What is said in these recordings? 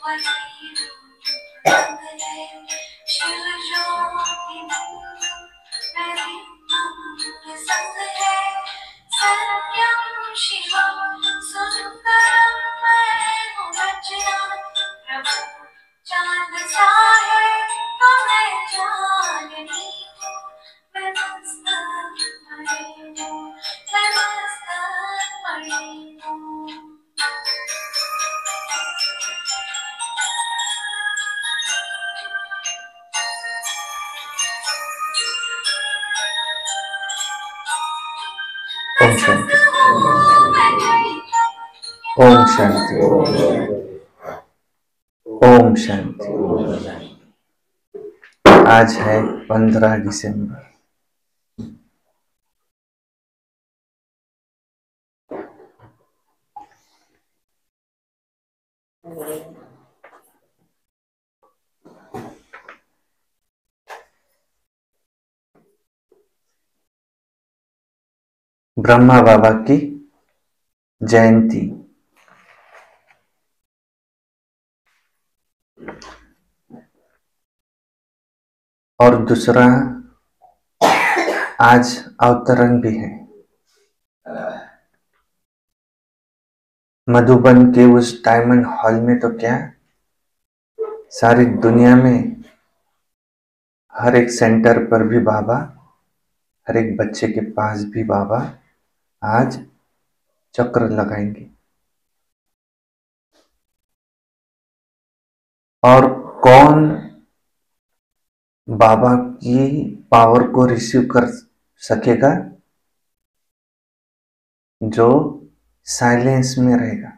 ओम शांति। ओम शांति। ओम शांति। आज है 15 दिसंबर। ब्रह्मा बाबा की जयंती। और दूसरा आज अवतरण भी है। मधुबन के उस डायमंड हॉल में तो क्या, सारी दुनिया में हर एक सेंटर पर भी बाबा, हर एक बच्चे के पास भी बाबा आज चक्र लगाएंगे। और कौन बाबा की पावर को रिसीव कर सकेगा? जो साइलेंस में रहेगा।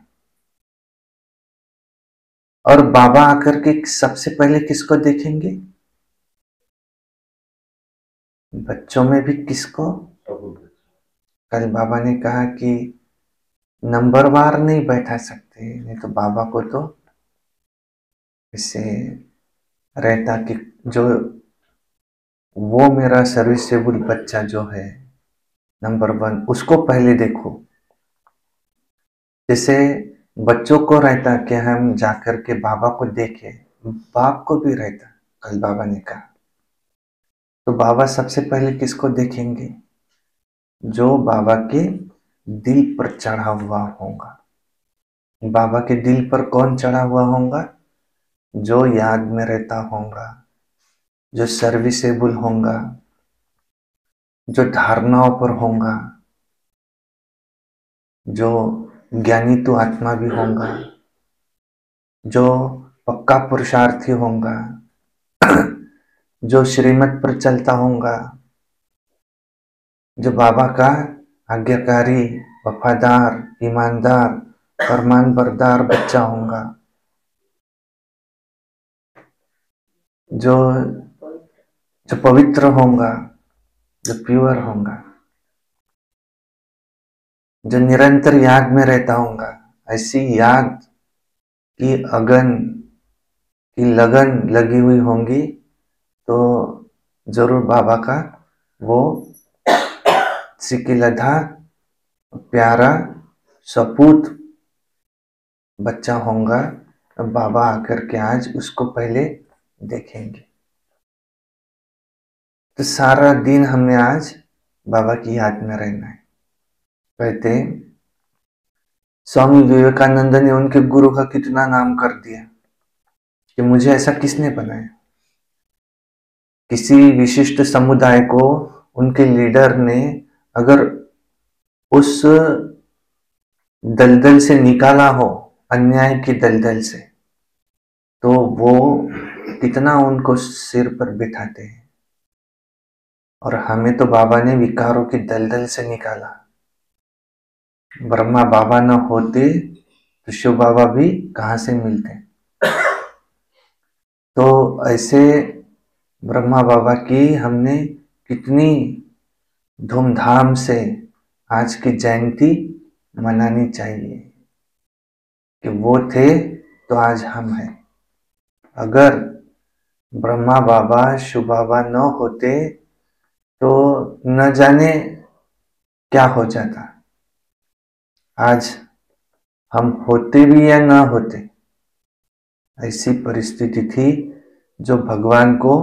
और बाबा आकर के सबसे पहले किसको देखेंगे? बच्चों में भी किसको? कल बाबा ने कहा कि नंबरवार नहीं बैठा सकते, नहीं तो बाबा को तो इससे रहता कि जो वो मेरा सर्विसेबल बच्चा जो है नंबर 1, उसको पहले देखो। जैसे बच्चों को रहता कि हम जाकर के बाबा को देखें, बाप को भी रहता, कल बाबा ने कहा। तो बाबा सबसे पहले किसको देखेंगे? जो बाबा के दिल पर चढ़ा हुआ होगा। बाबा के दिल पर कौन चढ़ा हुआ होगा? जो याद में रहता होगा, जो सर्विसेबल होगा, जो धारणाओं पर होगा, जो ज्ञानी तो आत्मा भी होगा, जो पक्का पुरुषार्थी होगा, जो श्रीमत पर चलता होगा, जो बाबा का आज्ञाकारी, वफादार, ईमानदार, फरमानबरदार बच्चा होगा, जो जो पवित्र होगा, जो प्योर होगा, जो निरंतर याद में रहता होगा। ऐसी याद की अगन की लगन लगी हुई होंगी तो जरूर बाबा का वो सिकिलधा प्यारा सपूत बच्चा होगा। बाबा आकर के आज उसको पहले देखेंगे। तो सारा दिन हमने आज बाबा की याद में रहना है। कहते स्वामी विवेकानंद ने उनके गुरु का कितना नाम कर दिया कि मुझे ऐसा किसने बनाया। किसी विशिष्ट समुदाय को उनके लीडर ने अगर उस दलदल से निकाला हो, अन्याय की दलदल से, तो वो कितना उनको सिर पर बिठाते हैं। और हमें तो बाबा ने विकारों की दलदल से निकाला। ब्रह्मा बाबा न होते तो शिव बाबा भी कहां से मिलते। तो ऐसे ब्रह्मा बाबा की हमने कितनी धूमधाम से आज की जयंती मनानी चाहिए कि वो थे तो आज हम हैं। अगर ब्रह्मा बाबा शिव बाबा न होते तो न जाने क्या हो जाता। आज हम होते भी या ना होते, ऐसी परिस्थिति थी जो भगवान को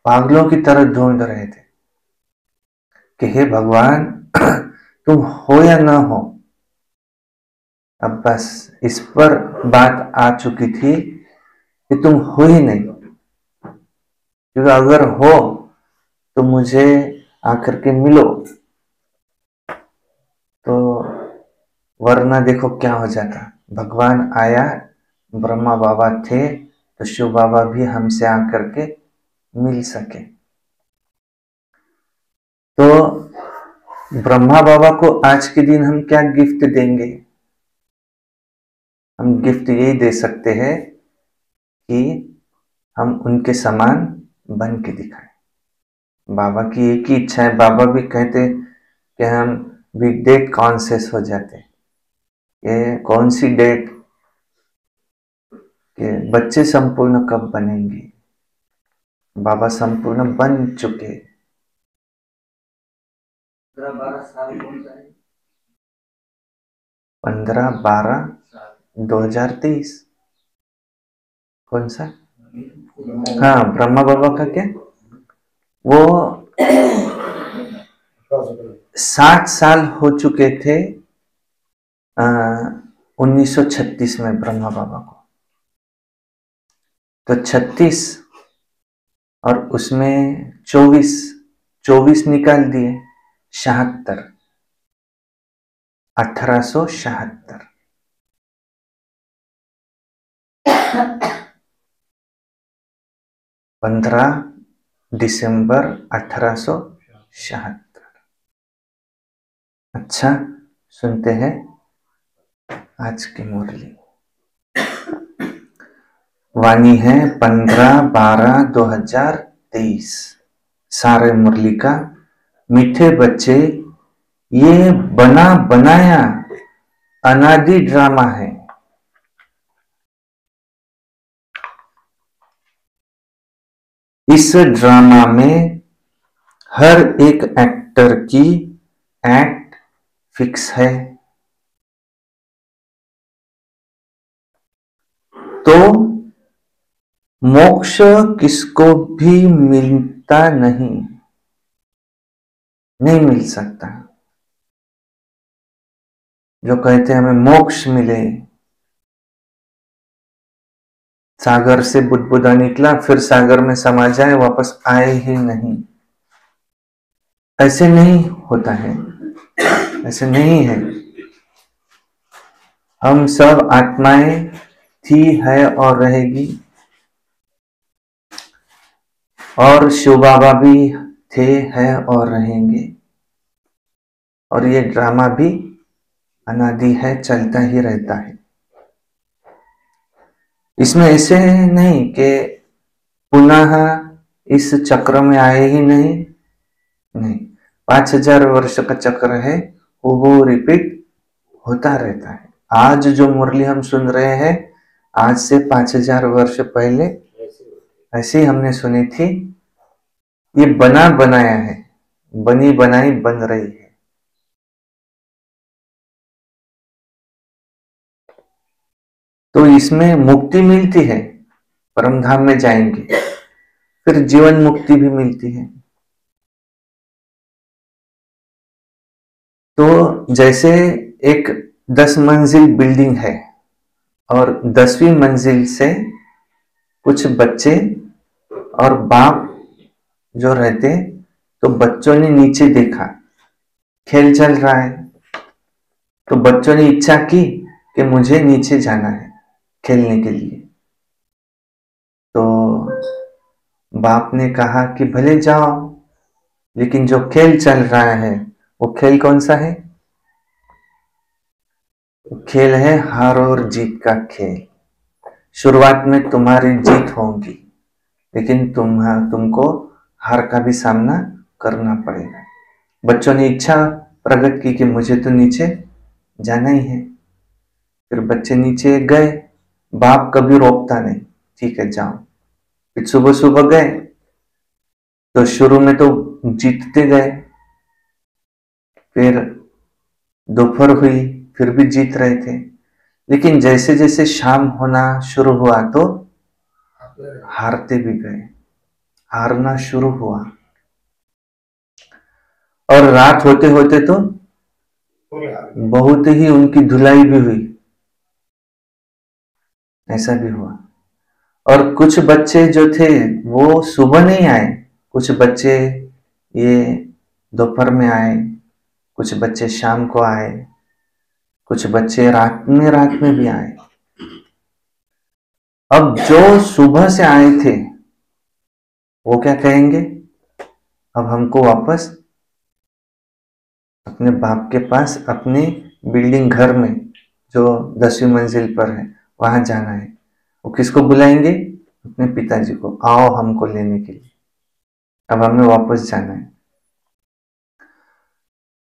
पागलों की तरह ढूंढ रहे थे कि हे भगवान, तुम हो या ना हो। अब बस इस पर बात आ चुकी थी कि तुम हो ही नहीं, क्योंकि अगर हो तो मुझे आकर के मिलो। तो वरना देखो क्या हो जाता। भगवान आया, ब्रह्मा बाबा थे तो शिव बाबा भी हमसे आकर के मिल सके। तो ब्रह्मा बाबा को आज के दिन हम क्या गिफ्ट देंगे? हम गिफ्ट यही दे सकते हैं कि हम उनके समान बन के दिखाएं। बाबा की एक ही इच्छा है। बाबा भी कहते कि हम भी डेट कॉन्शियस हो जाते। ये कौन सी डेट कि बच्चे संपूर्ण कब बनेंगे? बाबा संपूर्ण बन चुके। 15/12/2023। कौन सा? हाँ, ब्रह्मा बाबा का क्या, वो 60 साल हो चुके थे 1936 में ब्रह्मा बाबा को। तो 36 और उसमें 24 निकाल दिए, 76, 1876। 15 दिसंबर 1876। अच्छा, सुनते हैं आज की मुरली। वाणी है 15/12/2023। सारे मुरली का। मीठे बच्चे, ये बना बनाया अनादि ड्रामा है। इस ड्रामा में हर एक एक्टर की एक्ट फिक्स है। तो मोक्ष किसको भी मिलता नहीं, नहीं मिल सकता। जो कहते हैं हमें मोक्ष मिले, सागर से बुदबुदा निकला फिर सागर में समा जाए, वापस आए ही नहीं, ऐसे नहीं होता है, ऐसे नहीं है। हम सब आत्माएं थी, है और रहेगी। और शिव बाबा भी थे, है और रहेंगे। और ये ड्रामा भी अनादि है, चलता ही रहता है। इसमें ऐसे नहीं कि पुनः इस चक्र में आए ही नहीं, नहीं। 5000 वर्ष का चक्र है, वो रिपीट होता रहता है। आज जो मुरली हम सुन रहे हैं, आज से 5000 वर्ष पहले ऐसे ही हमने सुनी थी। ये बना बनाया है, बनी बनाई बन रही है। तो इसमें मुक्ति मिलती है, परम धाम में जाएंगे, फिर जीवन मुक्ति भी मिलती है। तो जैसे एक 10 मंजिल बिल्डिंग है और 10वीं मंजिल से कुछ बच्चे और बाप जो रहते, तो बच्चों ने नीचे देखा खेल चल रहा है, तो बच्चों ने इच्छा की कि मुझे नीचे जाना है खेलने के लिए। तो बाप ने कहा कि भले जाओ, लेकिन जो खेल चल रहा है वो खेल कौन सा है? खेल है हार और जीत का खेल। शुरुआत में तुम्हारी जीत होगी, लेकिन तुमको हार का भी सामना करना पड़ेगा। बच्चों ने इच्छा प्रकट की कि मुझे तो नीचे जाना ही है। फिर बच्चे नीचे गए, बाप कभी रोकता नहीं, ठीक है जाओ। फिर सुबह सुबह गए, तो शुरू में तो जीतते गए, फिर दोपहर हुई, फिर भी जीत रहे थे। लेकिन जैसे जैसे शाम होना शुरू हुआ तो हारते भी गए, हारना शुरू हुआ, और रात होते होते तो बहुत ही उनकी धुलाई भी हुई, ऐसा भी हुआ। और कुछ बच्चे जो थे वो सुबह नहीं आए, कुछ बच्चे ये दोपहर में आए, कुछ बच्चे शाम को आए, कुछ बच्चे रात में भी आए। अब जो सुबह से आए थे वो क्या कहेंगे, अब हमको वापस अपने बाप के पास, अपने बिल्डिंग घर में जो 10वीं मंजिल पर है वहां जाना है। वो किसको बुलाएंगे, अपने पिताजी को, आओ हमको लेने के लिए, अब हमें वापस जाना है।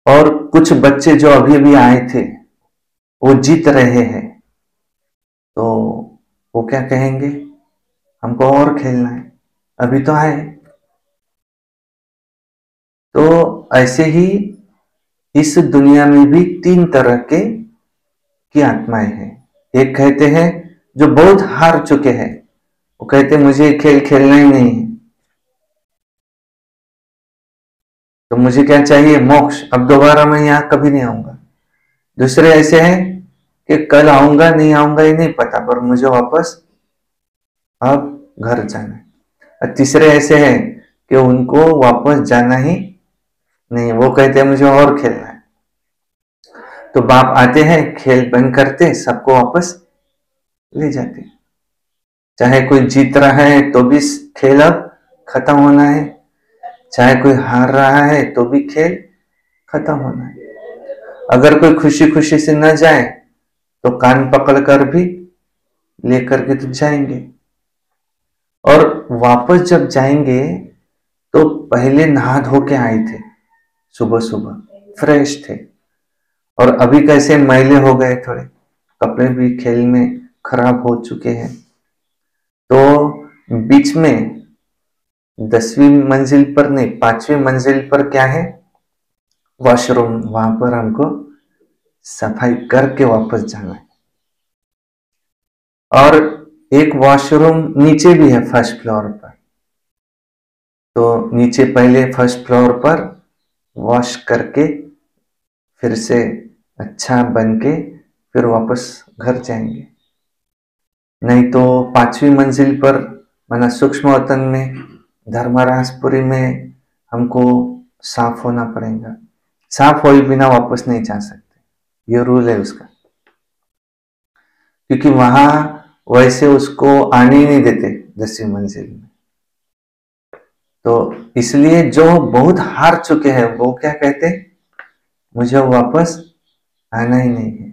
और कुछ बच्चे जो अभी अभी आए थे वो जीत रहे हैं, तो वो क्या कहेंगे, हमको और खेलना है, अभी तो आए। तो ऐसे ही इस दुनिया में भी तीन तरह के की आत्माएं हैं। एक कहते हैं जो बहुत हार चुके हैं, वो कहते हैं मुझे खेल खेलना ही नहीं है, तो मुझे क्या चाहिए, मोक्ष, अब दोबारा मैं यहाँ कभी नहीं आऊंगा। दूसरे ऐसे हैं कि कल आऊंगा नहीं आऊंगा ये नहीं पता, पर मुझे वापस अब घर जाना है। और तीसरे ऐसे हैं कि उनको वापस जाना ही नहीं, वो कहते हैं मुझे और खेलना है। तो बाप आते हैं, खेल बंद करते, सबको वापस ले जाते। चाहे कोई जीत रहा है तो भी खेल अब खत्म होना है, चाहे कोई हार रहा है तो भी खेल खत्म होना है। अगर कोई खुशी खुशी से न जाए तो कान पकड़ कर भी लेकर के तो जाएंगे। और वापस जब जाएंगे तो पहले नहा धो के आए थे, सुबह सुबह फ्रेश थे, और अभी कैसे मैले हो गए, थोड़े कपड़े भी खेल में खराब हो चुके हैं। तो बीच में 10वीं मंजिल पर नहीं, 5वीं मंजिल पर क्या है, वॉशरूम, वहां पर हमको सफाई करके वापस जाना है। और एक वॉशरूम नीचे भी है फर्स्ट फ्लोर पर, तो नीचे पहले फर्स्ट फ्लोर पर वॉश करके फिर से अच्छा बन के फिर वापस घर जाएंगे। नहीं तो 5वीं मंजिल पर माना सूक्ष्म वतन में, धर्मराजपुरी में हमको साफ होना पड़ेगा, साफ हुए बिना वापस नहीं जा सकते, ये रूल है उसका, क्योंकि वहां वैसे उसको आने ही नहीं देते 10वीं मंजिल में। तो इसलिए जो बहुत हार चुके हैं वो क्या कहते, मुझे वापस आना ही नहीं है,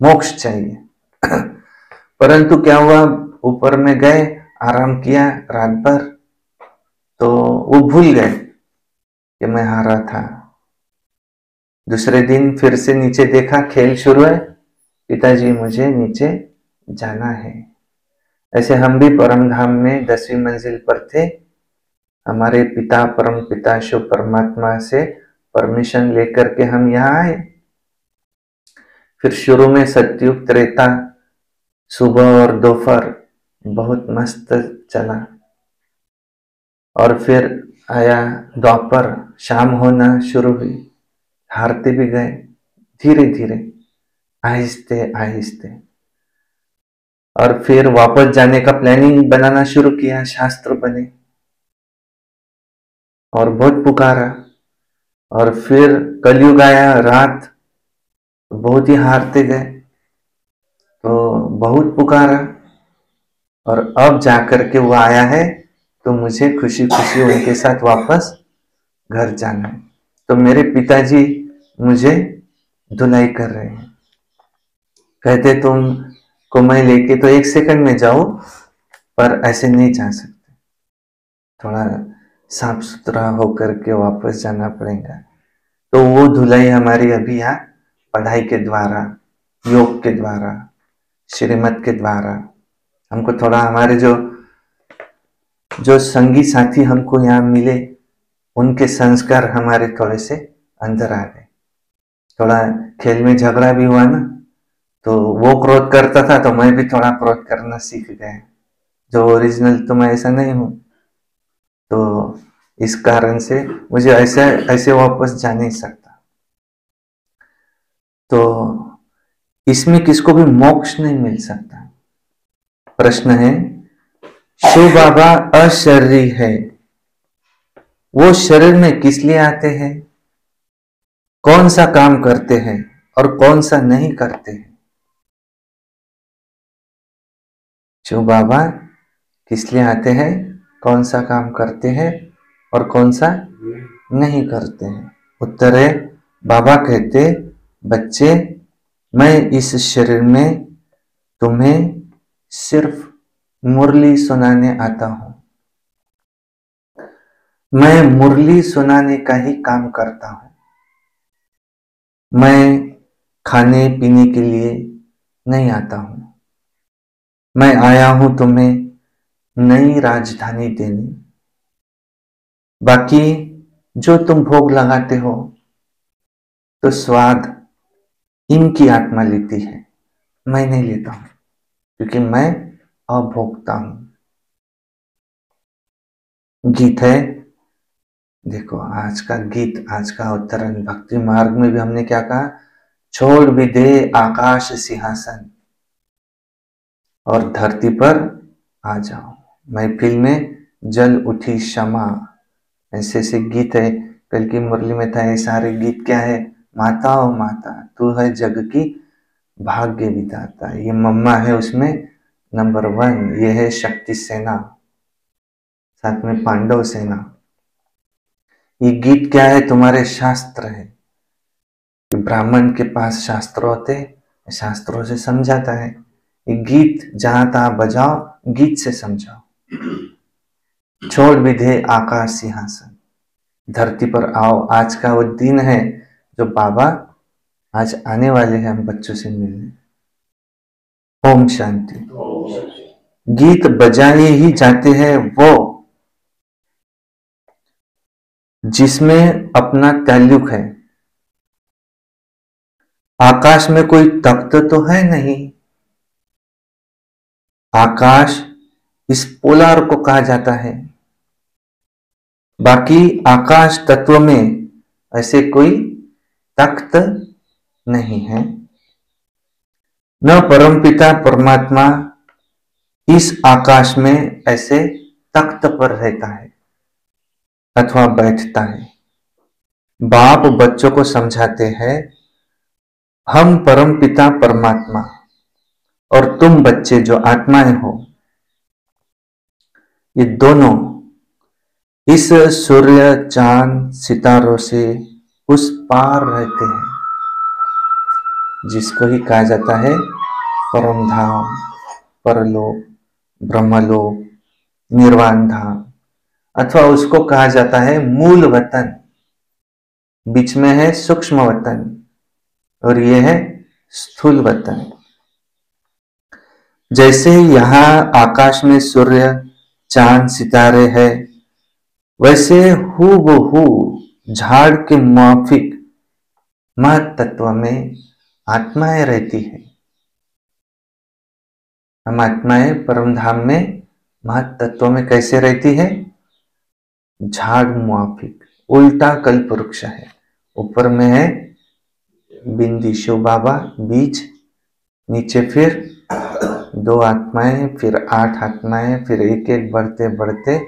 मोक्ष चाहिए। परंतु क्या हुआ, ऊपर में गए, आराम किया रात भर, तो वो भूल गए कि मैं हारा था। दूसरे दिन फिर से नीचे देखा, खेल शुरू है, पिताजी मुझे नीचे जाना है। ऐसे हम भी परम धाम में 10वीं मंजिल पर थे, हमारे पिता परम पिता शिव परमात्मा से परमिशन लेकर के हम यहाँ आए। फिर शुरू में सतयुग त्रेता, सुबह और दोपहर बहुत मस्त चला, और फिर आया द्वापर, शाम होना शुरू हुई, हारते भी गए धीरे धीरे, आहिस्ते आहिस्ते। और फिर वापस जाने का प्लानिंग बनाना शुरू किया, शास्त्र बने और बहुत पुकारा। और फिर कलयुग आया, रात, बहुत ही हारते गए, तो बहुत पुकारा, और अब जाकर के वो आया है, तो मुझे खुशी खुशी उनके साथ वापस घर जाना है। तो मेरे पिताजी मुझे धुलाई कर रहे हैं, कहते तुम को मैं लेके तो 1 सेकंड में जाऊं, पर ऐसे नहीं जा सकते, थोड़ा साफ सुथरा होकर के वापस जाना पड़ेगा। तो वो धुलाई हमारी अभी यहाँ पढ़ाई के द्वारा, योग के द्वारा, श्रीमत के द्वारा, हमको थोड़ा हमारे जो जो संगी साथी हमको यहाँ मिले, उनके संस्कार हमारे थोड़े से अंदर आ गए। थोड़ा खेल में झगड़ा भी हुआ ना, तो वो क्रोध करता था तो मैं भी थोड़ा क्रोध करना सीख गया। जो ओरिजिनल तो मैं ऐसा नहीं हूं, तो इस कारण से मुझे ऐसे ऐसे वापस जा नहीं सकता। तो इसमें किसको भी मोक्ष नहीं मिल सकता। प्रश्न है, शिव बाबा अशरीरी है, वो शरीर में किस लिए आते हैं, कौन सा काम करते हैं और कौन सा नहीं करते हैं। शिव बाबा किस लिए आते हैं, कौन सा काम करते हैं और कौन सा नहीं करते हैं। उत्तर है, बाबा कहते, बच्चे मैं इस शरीर में तुम्हें सिर्फ मुरली सुनाने आता हूं। मैं मुरली सुनाने का ही काम करता हूं। मैं खाने पीने के लिए नहीं आता हूं। मैं आया हूं तुम्हें नई राजधानी देने। बाकी जो तुम भोग लगाते हो तो स्वाद इनकी आत्मा लेती है, मैं नहीं लेता हूं, क्योंकि मैं अभोक्ता हूं। गीत है, देखो आज का गीत, आज का अवतरण भक्ति मार्ग में भी हमने क्या कहा, छोड़ भी दे आकाश सिंहासन और धरती पर आ जाओ, महफिल में जल उठी क्षमा। ऐसे ऐसे गीत है। कल की मुरली में था, ये सारे गीत क्या है, माता ओ माता तू है जग की भाग्य विधाता। ये मम्मा है उसमें नंबर 1, ये है शक्ति सेना, साथ में पांडव सेना। ये गीत क्या है, तुम्हारे शास्त्र है। ब्राह्मण के पास शास्त्र होते, शास्त्रों से समझाता है। ये गीत जहां तहां बजाओ, गीत से समझाओ। छोड़ भी दे आकाश सिंहासन, धरती पर आओ। आज का वो दिन है जो बाबा आज आने वाले हैं हम बच्चों से मिलने। ओम शांति। गीत बजाए ही जाते हैं वो जिसमें अपना ताल्लुक है। आकाश में कोई तख्त तो है नहीं। आकाश इस पोलार को कहा जाता है। बाकी आकाश तत्व में ऐसे कोई तख्त नहीं है। न परमपिता परमात्मा इस आकाश में ऐसे तख्त पर रहता है अथवा बैठता है। बाप बच्चों को समझाते हैं, हम परमपिता परमात्मा और तुम बच्चे जो आत्माएं हो, ये दोनों इस सूर्य चांद सितारों से उस पार रहते हैं, जिसको ही कहा जाता है परम धाम, परलोक, ब्रह्मलोक, निर्वाण धाम, अथवा उसको कहा जाता है मूल वतन। बीच में है सूक्ष्म वतन और ये है स्थूल वतन। जैसे यहां आकाश में सूर्य चांद सितारे हैं, वैसे हूबहू झाड़ के माफिक महत तत्व में आत्माएं रहती है। हम आत्माएं परम धाम में महत तत्व में कैसे रहती है, झाड़ मुआफिक, उल्टा कल्प वृक्ष है। ऊपर में है बिंदी शिव बाबा, बीज, नीचे फिर 2 आत्माएं, फिर 8 आत्माएं, फिर एक एक बढ़ते बढ़ते,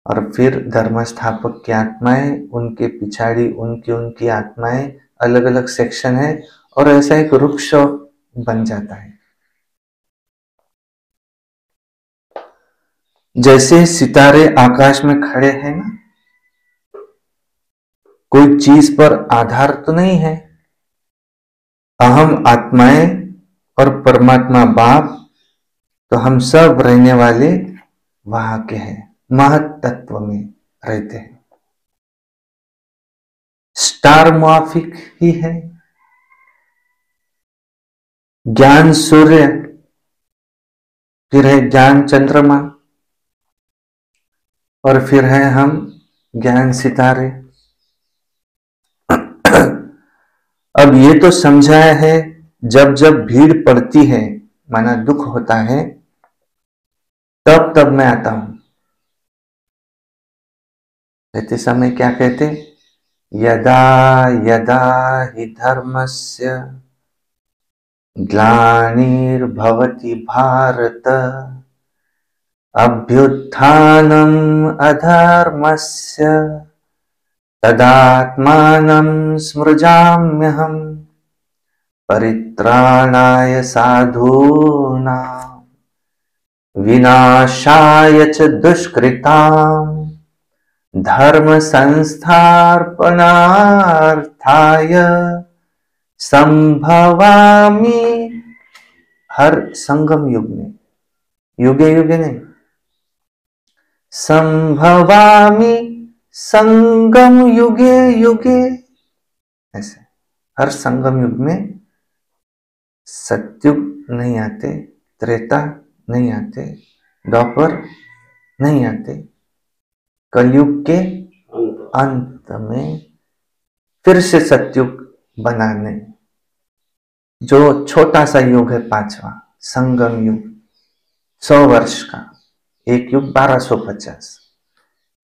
और फिर धर्म स्थापक की आत्माएं, उनके पिछाड़ी उनकी उनकी आत्माएं, अलग अलग सेक्शन है और ऐसा एक वृक्ष बन जाता है। जैसे सितारे आकाश में खड़े हैं ना, कोई चीज पर आधार तो नहीं है। अहम आत्माएं और परमात्मा बाप, तो हम सब रहने वाले वहां के हैं, महत तत्व में रहते हैं। स्टार मुआफिक ही है। ज्ञान सूर्य, फिर है ज्ञान चंद्रमा, और फिर है हम ज्ञान सितारे। अब ये तो समझाया है जब जब भीड़ पड़ती है, माना दुख होता है, तब तब मैं आता हूं। कहते समय क्या कहते? यदा यदा हि धर्मस्य ग्लानिर्भवति भारत अभ्युत्थानम् अधर्मस्य तदात्मानं स्मृजाम्यहम् परित्राणाय साधूनां विनाशाय च दुष्कृताम् धर्म संस्थापनार्थाय संभवामि। हर संगम युग में, युगे युगे नहीं, संभवामि संगम युगे युगे। ऐसे हर संगम युग में सत्युग नहीं आते, त्रेता नहीं आते, द्वापर नहीं आते, कलयुग के अंत में फिर से सत्युग बनाने, जो छोटा सा युग है पांचवा संगम युग, 100 वर्ष का एक युग 1250,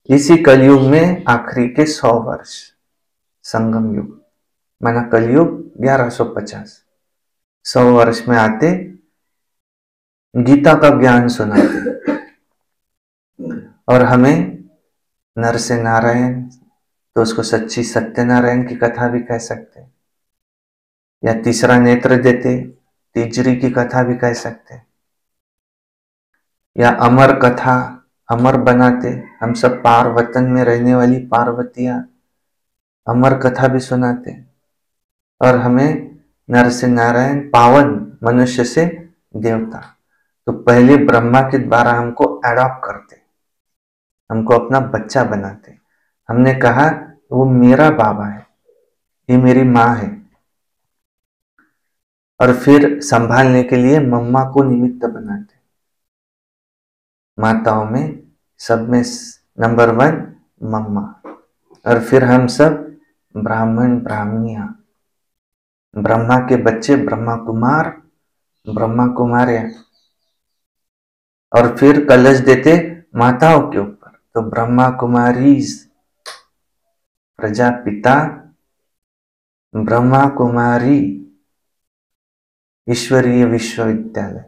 इसी कलयुग में आखिरी के 100 वर्ष संगम युग, माना कलयुग 1150, 100 वर्ष में आते गीता का ज्ञान सुनाते और हमें नर से नारायण, तो उसको सच्ची सत्यनारायण की कथा भी कह सकते, या तीसरा नेत्र देते, तीजरी की कथा भी कह सकते, या अमर कथा अमर बनाते, हम सब पार्वतन में रहने वाली पार्वतियां अमर कथा भी सुनाते, और हमें नर से नारायण, पावन मनुष्य से देवता। तो पहले ब्रह्मा के द्वारा हमको एडॉप्ट करते, हमको अपना बच्चा बनाते। हमने कहा वो मेरा बाबा है, ये मेरी माँ है, और फिर संभालने के लिए मम्मा को निमित्त बनाते। माताओं में सब में नंबर 1 मम्मा, और फिर हम सब ब्राह्मण ब्राह्मणियां, ब्रह्मा के बच्चे ब्रह्मा कुमार ब्रह्मा कुमारियां, और फिर कलश देते माताओं के ऊपर, तो ब्रह्मा कुमारीज, प्रजापिता ब्रह्मा कुमारी ईश्वरीय विश्वविद्यालय।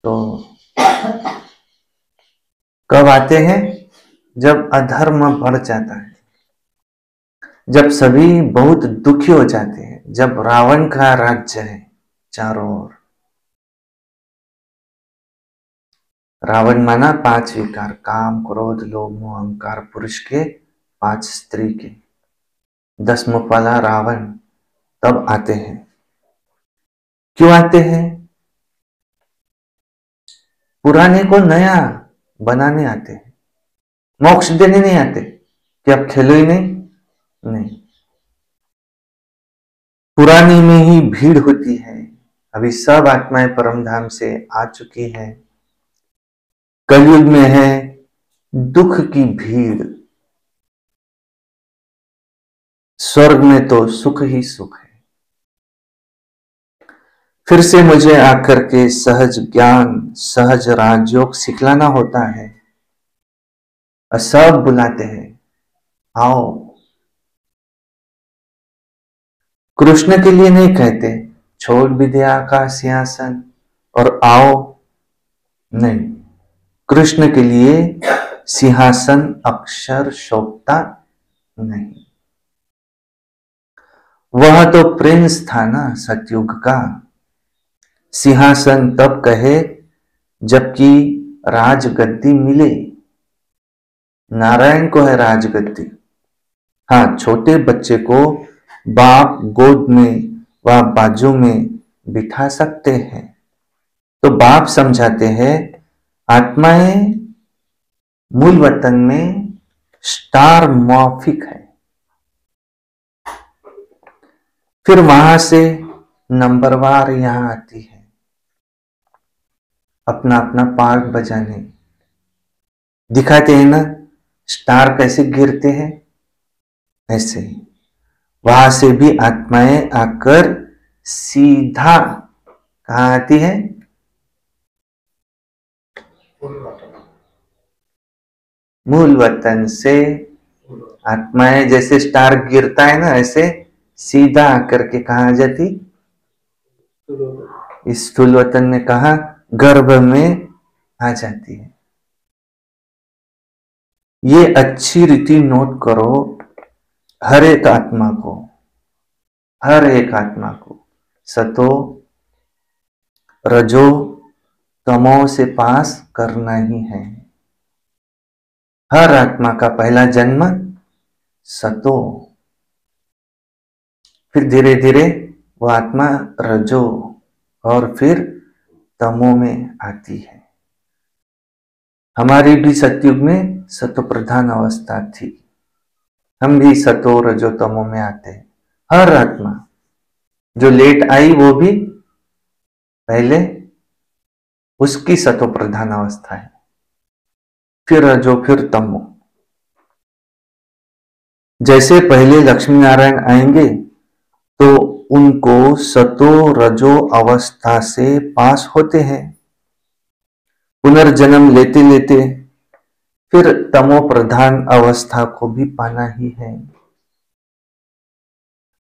तो कब आते हैं? जब अधर्म बढ़ जाता है, जब सभी बहुत दुखी हो जाते हैं, जब रावण का राज्य है चारों ओर। रावण माना 5 विकार, काम क्रोध लोभ मोह अहंकार, पुरुष के 5 स्त्री के, 10 मुख वाला रावण तब आते हैं। क्यों आते हैं? पुराने को नया बनाने आते हैं, मोक्ष देने नहीं आते कि अब खेलो ही नहीं। पुराने में ही भीड़ होती है, अभी सब आत्माएं परम धाम से आ चुकी है, कलयुग में है दुख की भीड़, स्वर्ग में तो सुख ही सुख है। फिर से मुझे आकर के सहज ज्ञान सहज राजयोग सिखलाना होता है, और सब बुलाते हैं आओ। कृष्ण के लिए नहीं कहते छोड़ विद्या का सिंहासन और आओ, नहीं, कृष्ण के लिए सिंहासन अक्षर शोभता नहीं। वह तो प्रिंस था ना सतयुग का, सिंहासन तब कहे जबकि राजगद्दी मिले। नारायण को है राजगद्दी, हाँ, छोटे बच्चे को बाप गोद में व बाजू में बिठा सकते हैं। तो बाप समझाते हैं आत्माएं मूल वतन में स्टार मॉर्फिक है, फिर वहां से नंबरवार यहां आती है अपना अपना पार्ट बजाने। दिखाते हैं ना स्टार कैसे गिरते हैं, ऐसे ही वहां से भी आत्माएं आकर सीधा कहाँ आती है? मूल वतन से आत्माएं जैसे स्टार गिरता है ना, ऐसे सीधा आकर के कहा आ जाती? इस स्थूल वतन में कहा? गर्भ में आ जाती है। ये अच्छी रीति नोट करो, हर एक आत्मा को, हर एक आत्मा को सतो रजो तमो से पास करना ही है। हर आत्मा का पहला जन्म सतो, फिर धीरे धीरे वो आत्मा रजो और फिर तमो में आती है। हमारी भी सतयुग में सतो प्रधान अवस्था थी, हम भी सतो रजो तमो में आते हैं। हर आत्मा जो लेट आई वो भी पहले उसकी सतो प्रधान अवस्था है, फिर रजो फिर तमो। जैसे पहले लक्ष्मी नारायण आएंगे तो उनको सतो रजो अवस्था से पास होते हैं, पुनर्जन्म लेते लेते फिर तमो प्रधान अवस्था को भी पाना ही है।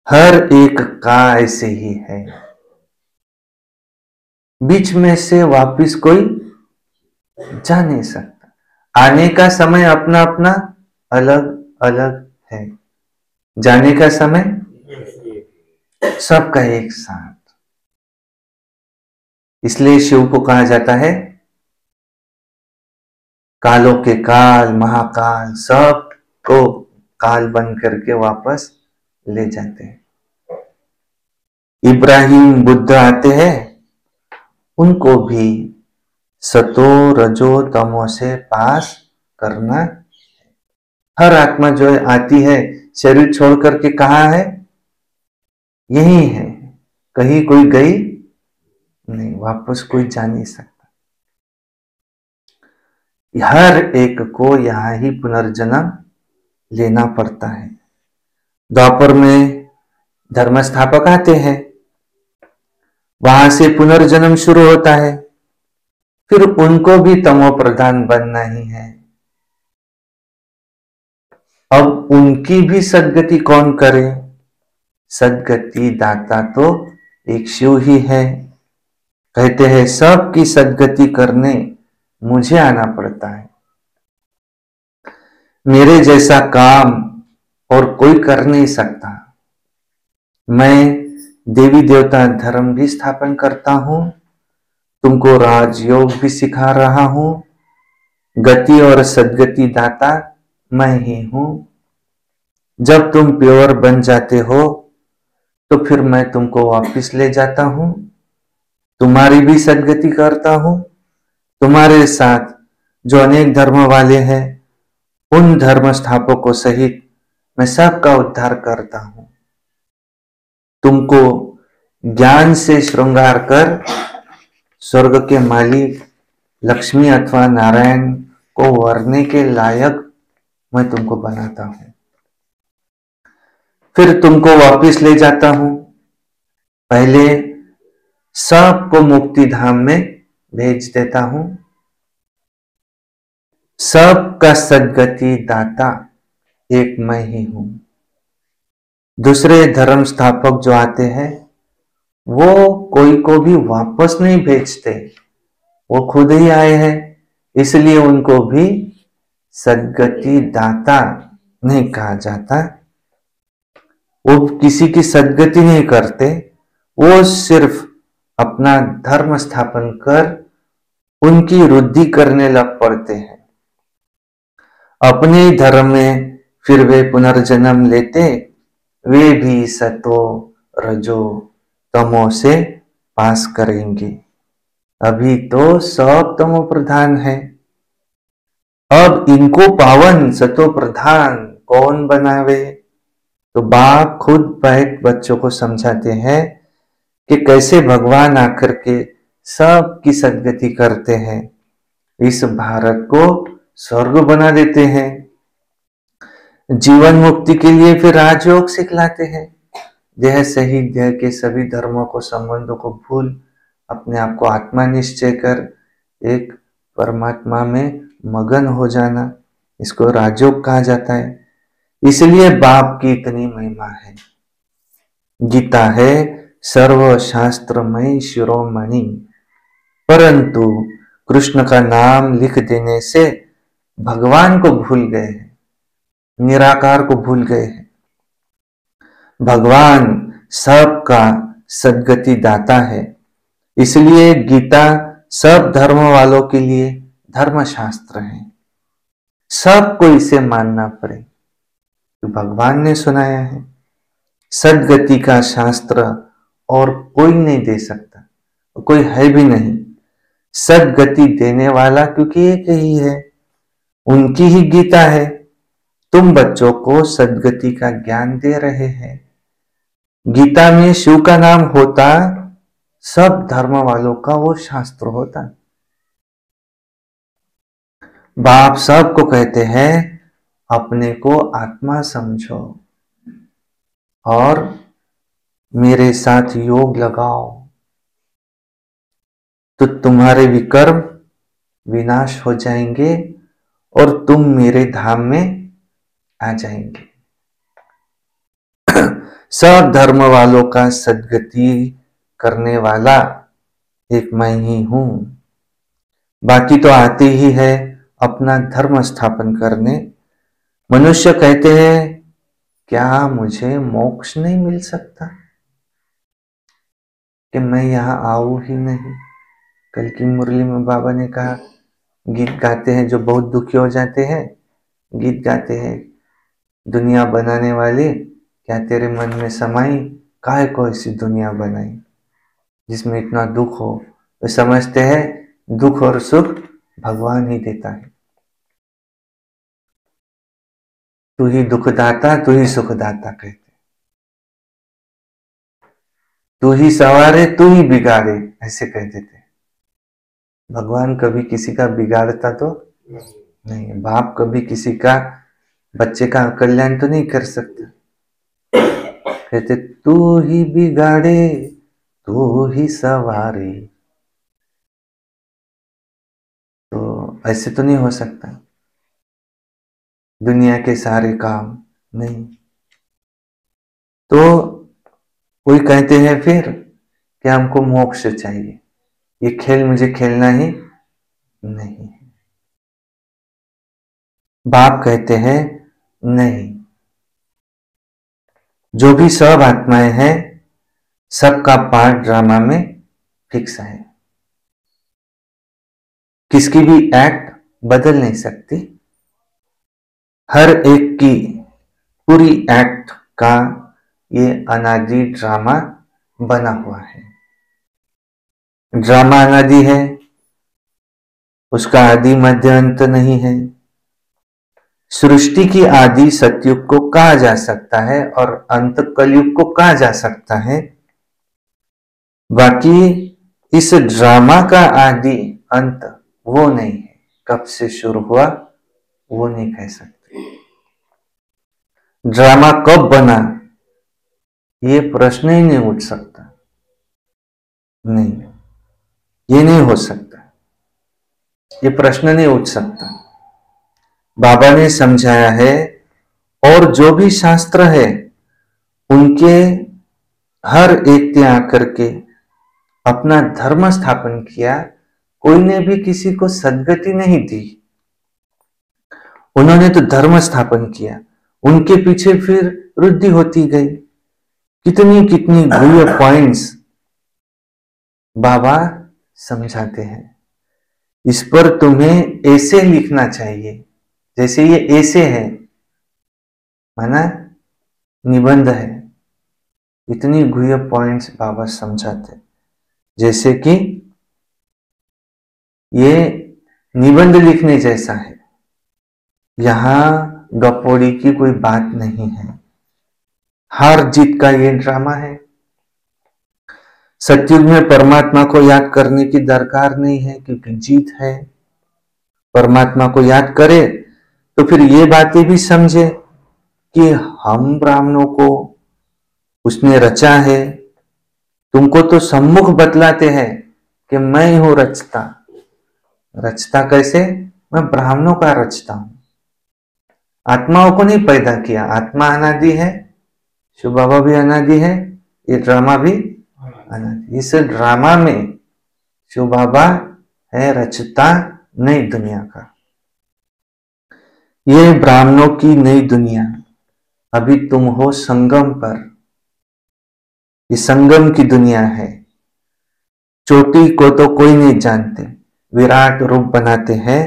हर एक का ऐसे ही है, बीच में से वापिस कोई जा नहीं सकता। आने का समय अपना अपना अलग अलग है, जाने का समय सबका एक साथ। इसलिए शिव को कहा जाता है कालों के काल, महाकाल, सब को काल बन करके वापस ले जाते हैं। इब्राहिम बुद्ध आते हैं, उनको भी सतो रजो तमो से पास करना। हर आत्मा जो आती है शरीर छोड़ करके कहाँ है? यही है, कहीं कोई गई नहीं, वापस कोई जा नहीं सकता। हर एक को यहां ही पुनर्जन्म लेना पड़ता है। द्वापर में धर्म स्थापक आते हैं, वहां से पुनर्जन्म शुरू होता है, फिर उनको भी तमो प्रधान बनना ही है। अब उनकी भी सद्गति कौन करे? सद्गति दाता तो एक शिव ही है। कहते हैं सबकी सद्गति करने मुझे आना पड़ता है, मेरे जैसा काम और कोई कर नहीं सकता। मैं देवी देवता धर्म भी स्थापन करता हूं, तुमको राजयोग भी सिखा रहा हूं, गति और सद्गति दाता मैं ही हूं। जब तुम प्योर बन जाते हो तो फिर मैं तुमको वापस ले जाता हूं, तुम्हारी भी सद्गति करता हूं। तुम्हारे साथ जो अनेक धर्म वाले हैं उन धर्म स्थापकों सहित मैं सबका उद्धार करता हूं। तुमको ज्ञान से श्रृंगार कर स्वर्ग के मालिक लक्ष्मी अथवा नारायण को वरने के लायक मैं तुमको बनाता हूं, फिर तुमको वापस ले जाता हूं। पहले सबको मुक्ति धाम में भेज देता हूं। सबका सद्गति दाता एक मैं ही हूं। दूसरे धर्म स्थापक जो आते हैं वो कोई को भी वापस नहीं भेजते, वो खुद ही आए हैं, इसलिए उनको भी सद्गति दाता नहीं कहा जाता। वो किसी की सद्गति नहीं करते, वो सिर्फ अपना धर्म स्थापन कर उनकी वृद्धि करने लग पड़ते हैं। अपने धर्म में फिर वे पुनर्जन्म लेते, वे भी सतो रजो तमो से पास करेंगे। अभी तो सब तमो प्रधान है, अब इनको पावन सतो प्रधान कौन बनावे? तो बाप खुद बैठ बच्चों को समझाते हैं कि कैसे भगवान आकर के सबकी सद्गति करते हैं, इस भारत को स्वर्ग बना देते हैं। जीवन मुक्ति के लिए फिर राजयोग सिखलाते हैं। देह सही देह के सभी धर्मों को संबंधों को भूल अपने आप को आत्मा निश्चय कर एक परमात्मा में मगन हो जाना, इसको राजयोग कहा जाता है। इसलिए बाप की इतनी महिमा है। गीता है सर्वशास्त्रमय शिरोमणि, परंतु कृष्ण का नाम लिख देने से भगवान को भूल गए हैं, निराकार को भूल गए हैं। भगवान सबका सद्गति दाता है, इसलिए गीता सब धर्म वालों के लिए धर्मशास्त्र है। सबको इसे मानना पड़े, तो भगवान ने सुनाया है। सद्गति का शास्त्र और कोई नहीं दे सकता, कोई है भी नहीं। सद्गति देने वाला क्योंकि एक ही है, उनकी ही गीता है। तुम बच्चों को सद्गति का ज्ञान दे रहे हैं। गीता में शिव का नाम होता, सब धर्म वालों का वो शास्त्र होता। बाप सबको कहते हैं अपने को आत्मा समझो और मेरे साथ योग लगाओ, तो तुम्हारे विकर्म विनाश हो जाएंगे और तुम मेरे धाम में आ जाएंगे। सब धर्म वालों का सद्गति करने वाला एक मैं ही हूं। बाकी तो आते ही है अपना धर्म स्थापन करने। मनुष्य कहते हैं क्या मुझे मोक्ष नहीं मिल सकता, कि मैं यहां आऊं ही नहीं। कल की मुरली में बाबा ने कहा, गीत गाते हैं जो बहुत दुखी हो जाते हैं, गीत गाते हैं, दुनिया बनाने वाले क्या तेरे मन में समाई, काहे को ऐसी दुनिया बनाई जिसमें इतना दुख हो। वे समझते हैं दुख और सुख भगवान ही देता है। तू ही दुखदाता तू ही सुखदाता कहते, तू ही सवारे तू ही बिगाड़े ऐसे कहते थे। भगवान कभी किसी का बिगाड़ता तो नहीं, बाप कभी किसी का बच्चे का कल्याण तो नहीं कर सकता। कहते तू ही बिगाड़े तू ही सवारे, तो ऐसे तो नहीं हो सकता। दुनिया के सारे काम नहीं। तो कोई कहते हैं फिर कि हमको मोक्ष चाहिए, ये खेल मुझे खेलना ही नहीं। बाप कहते हैं नहीं, जो भी सब आत्माएं हैं सबका पार्ट ड्रामा में फिक्स है। किसकी भी एक्ट बदल नहीं सकती। हर एक की पूरी एक्ट का ये अनादि ड्रामा बना हुआ है। ड्रामा अनादि है, उसका आदि मध्य अंत नहीं है। सृष्टि की आदि सतयुग को कहा जा सकता है और अंत कलयुग को कहा जा सकता है। बाकी इस ड्रामा का आदि अंत वो नहीं है, कब से शुरू हुआ वो नहीं कह सकते। ड्रामा कब बना ये प्रश्न ही नहीं उठ सकता, नहीं, ये नहीं हो सकता, ये प्रश्न नहीं उठ सकता। बाबा ने समझाया है और जो भी शास्त्र है उनके हर एक ने आकर के अपना धर्म स्थापन किया। कोई ने भी किसी को सद्गति नहीं दी, उन्होंने तो धर्म स्थापन किया, उनके पीछे फिर वृद्धि होती गई। कितनी कितनी गुह्य पॉइंट्स बाबा समझाते हैं। इस पर तुम्हें ऐसे लिखना चाहिए, जैसे ये ऐसे है, माना निबंध है। इतनी गुह्य पॉइंट्स बाबा समझाते, जैसे कि ये निबंध लिखने जैसा है। यहां गपोड़ी की कोई बात नहीं है, हार जीत का ये ड्रामा है। सतयुग में परमात्मा को याद करने की दरकार नहीं है क्योंकि जीत है। परमात्मा को याद करे तो फिर ये बातें भी समझे कि हम ब्राह्मणों को उसने रचा है, तुमको तो सम्मुख बतलाते हैं कि मैं ही हूं रचता। रचता कैसे? मैं ब्राह्मणों का रचता हूं, आत्माओं को नहीं पैदा किया। आत्मा अनादि है, शिव बाबा भी अनादि है, ये ड्रामा भी अनादि। इस ड्रामा में शिव बाबा है रचता नई दुनिया का। ये ब्राह्मणों की नई दुनिया, अभी तुम हो संगम पर, ये संगम की दुनिया है। चोटी को तो कोई नहीं जानते, विराट रूप बनाते हैं,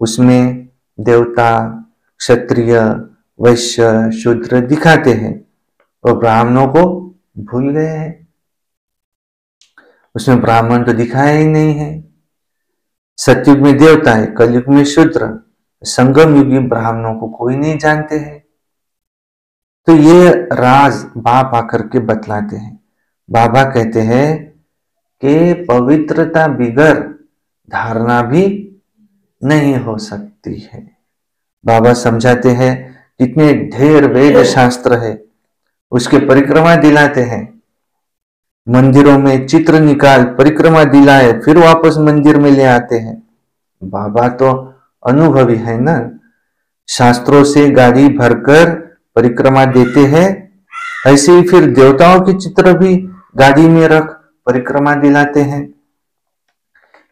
उसमें देवता, क्षत्रिय, वैश्य, शूद्र दिखाते हैं और ब्राह्मणों को भूल गए हैं। उसमें ब्राह्मण तो दिखाया ही नहीं है। सतयुग में देवता है, कलयुग में शूद्र, संगम युग में ब्राह्मणों को कोई नहीं जानते हैं। तो ये राज बाप आकर के बतलाते हैं। बाबा कहते हैं कि पवित्रता बिगर धारणा भी नहीं हो सकती है। बाबा समझाते हैं जितने ढेर वेद शास्त्र है उसके परिक्रमा दिलाते हैं। मंदिरों में चित्र निकाल परिक्रमा दिलाए, फिर वापस मंदिर में ले आते हैं। बाबा तो अनुभवी है ना, शास्त्रों से गाड़ी भरकर परिक्रमा देते हैं, ऐसे ही फिर देवताओं के चित्र भी गाड़ी में रख परिक्रमा दिलाते हैं।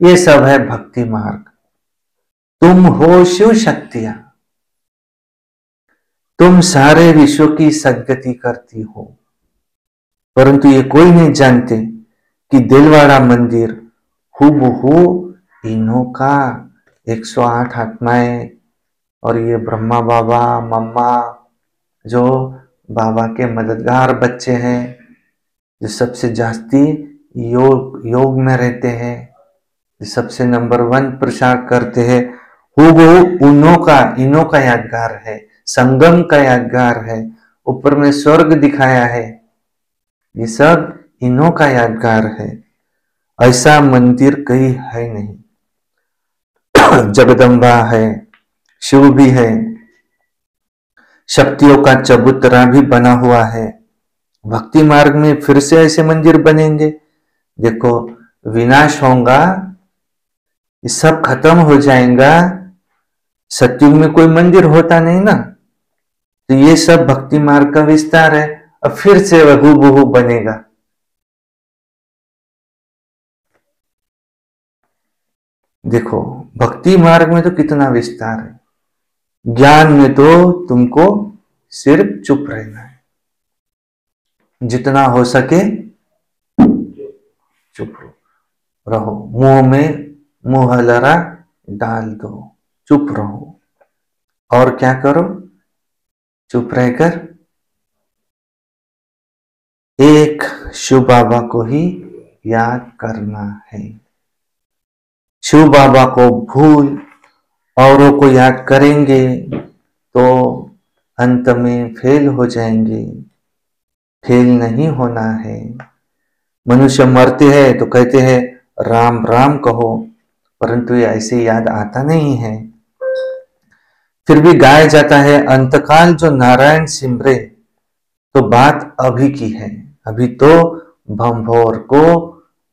ये सब है भक्ति मार्ग। तुम हो शिव शक्तियां, तुम सारे विश्व की सदगति करती हो, परंतु ये कोई नहीं जानते कि दिलवाड़ा मंदिर हूबहू इन्हों का 108 आत्माएं और ये ब्रह्मा बाबा, मम्मा, जो बाबा के मददगार बच्चे हैं, जो सबसे जास्ती योग में रहते हैं, जो सबसे नंबर 1 प्रसार करते हैं, हूबहू इन्हों का यादगार है, संगम का यादगार है, ऊपर में स्वर्ग दिखाया है, ये सब इन्हों का यादगार है। ऐसा मंदिर कहीं है नहीं। जगदम्बा है, शिव भी है, शक्तियों का चबूतरा भी बना हुआ है। भक्ति मार्ग में फिर से ऐसे मंदिर बनेंगे। देखो, विनाश होगा, ये सब खत्म हो जाएगा। सतयुग में कोई मंदिर होता नहीं ना, तो ये सब भक्ति मार्ग का विस्तार है। अब फिर से हूबहू बनेगा। देखो, भक्ति मार्ग में तो कितना विस्तार है। ज्ञान में तो तुमको सिर्फ चुप रहना है, जितना हो सके चुप रहो। मुंह में मुहलरा डाल दो, चुप रहो। और क्या करो? चुप रहकर एक शिव बाबा को ही याद करना है। शिव बाबा को भूल औरों को याद करेंगे तो अंत में फेल हो जाएंगे। फेल नहीं होना है। मनुष्य मरते हैं तो कहते हैं राम राम कहो, परंतु ये ऐसे याद आता नहीं है। फिर भी गाया जाता है अंतकाल जो नारायण सिमरे, तो बात अभी की है। अभी तो भंभोर को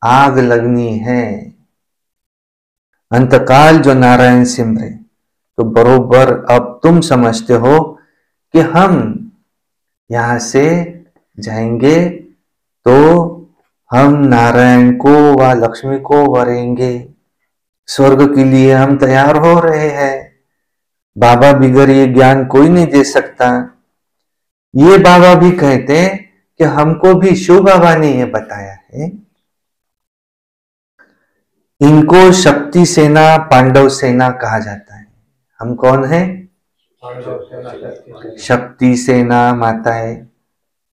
आग लगनी है। अंतकाल जो नारायण सिमरे, तो बरोबर अब तुम समझते हो कि हम यहां से जाएंगे तो हम नारायण को व लक्ष्मी को वरेंगे। स्वर्ग के लिए हम तैयार हो रहे हैं। बाबा बिगर ये ज्ञान कोई नहीं दे सकता। ये बाबा भी कहते हैं कि हमको भी शिव बाबा ने ये बताया है। इनको शक्ति सेना, पांडव सेना कहा जाता है। हम कौन है? शक्ति सेना माताएं,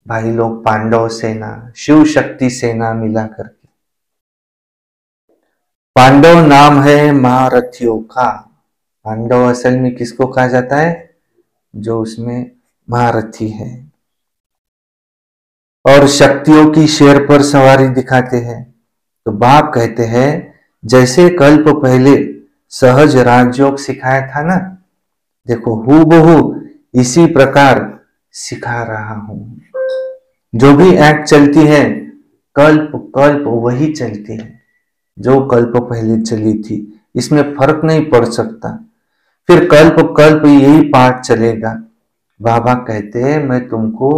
भाई लोग पांडव सेना, शिव शक्ति सेना मिला करके। पांडव नाम है महारथियों का। पांडव असल में किसको कहा जाता है? जो उसमें महारथी है। और शक्तियों की शेर पर सवारी दिखाते हैं। तो बाप कहते हैं जैसे कल्प पहले सहज राजयोग सिखाया था ना, देखो हूबहू इसी प्रकार सिखा रहा हूं। जो भी एक्ट चलती है कल्प कल्प वही चलती है जो कल्प पहले चली थी, इसमें फर्क नहीं पड़ सकता। फिर कल्प कल्प यही पाठ चलेगा। बाबा कहते हैं मैं तुमको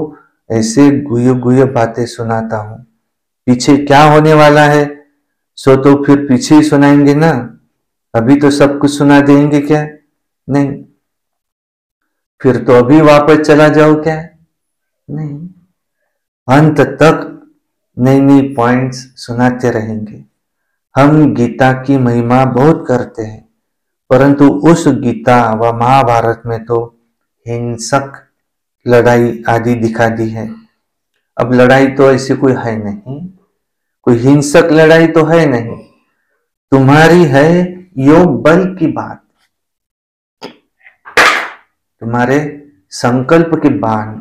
ऐसे गुह्य गुह्य बातें सुनाता हूं, पीछे क्या होने वाला है सो तो फिर पीछे ही सुनाएंगे ना, अभी तो सब कुछ सुना देंगे क्या? नहीं। फिर तो अभी वापस चला जाओ क्या? नहीं। अंत तक नई नई पॉइंट्स सुनाते रहेंगे। हम गीता की महिमा बहुत करते हैं, परंतु उस गीता व महाभारत में तो हिंसक लड़ाई आदि दिखा दी है। अब लड़ाई तो ऐसी कोई है नहीं, कोई हिंसक लड़ाई तो है नहीं, तुम्हारी है योग बल की बात, तुम्हारे संकल्प के बाण